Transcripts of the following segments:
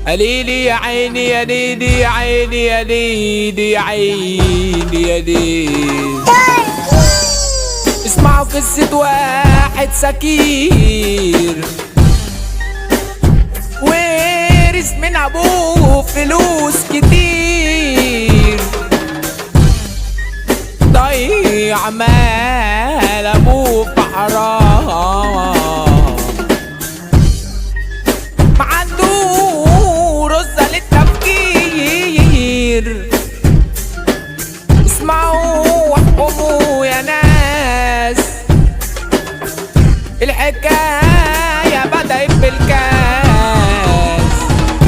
ليلي يا عيني يا ليلي يا عيني يا ليلي يا عيني يا ليلي. اسمعوا قصة واحد سكير ورث من ابوه فلوس كتير، ضيع مال ابوه في حرام، ما عنده رزة للتفكير. اسمعوا واحكموا يا ناس، الحكاية بدأت بالكاس.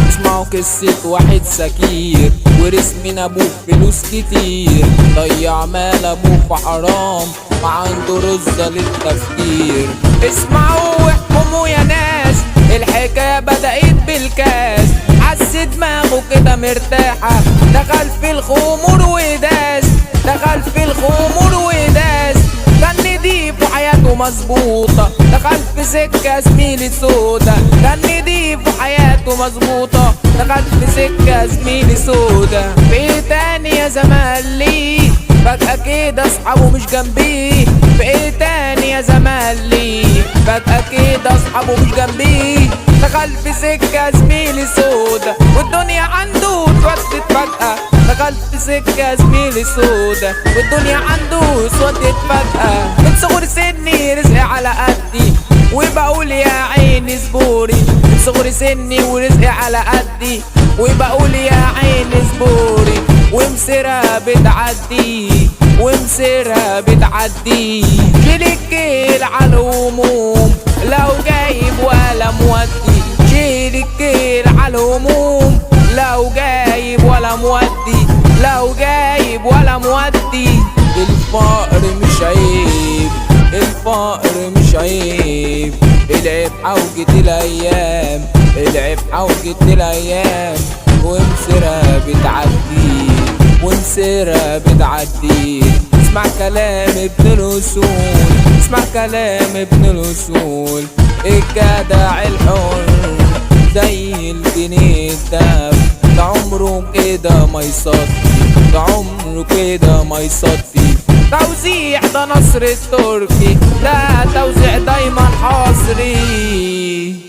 اسمعوا قصة واحد سكير ورث من ابوه فلوس كتير، ضيع مال ابوه في حرام، ما عنده رزة للتفكير. اسمعوا واحكموا يا ناس، الحكاية بدأت بالكاس. حس دماغه كده مرتاحة، دخل في الخمور وداس، دخل في الخمور وداس. كان نضيف وحياته مظبوطة، دخل في سكة زميلي سودا. كان نضيف وحياته مظبوطة، دخل في سكة زميلي سودا. في ايه تاني يا زمالي؟ فجأة كده اصحابه مش جنبيه. في ايه تاني يا زمالي؟ فجأة كده اصحابه مش جنبيه. دخل في سكة زميلي سودا والدنيا عنده اتودت فجأة. دخل في سكة زميلي سودا والدنيا عنده اسودت فجأة. من صغر سني رزقي على قدي وبقول يا عيني صبوري. من صغر سني ورزقي على قدي وبقول يا عيني صبوري. ومسيرها بتعدي ومسيرها بتعدي. شيل الكيل على الهموم لو جايب ولا مودي. شيل الكيل على الهموم لو جايب ولا مودي. لو جايب ولا مودي. الفقر مش عيب، الفقر مش عيب. العيب حوجة الايام، العيب حوجة الايام. ومسيرها بتعدي ومسيرها بتعدي. اسمع كلام ابن الأصول، اسمع كلام ابن الأصول. الجدع الحر زي الجنيه الدهب، ده عمره كده ما يصدي، ده عمره كده ما يصدي. توزيع ده نصر التركي، ده توزيع دايما حصري.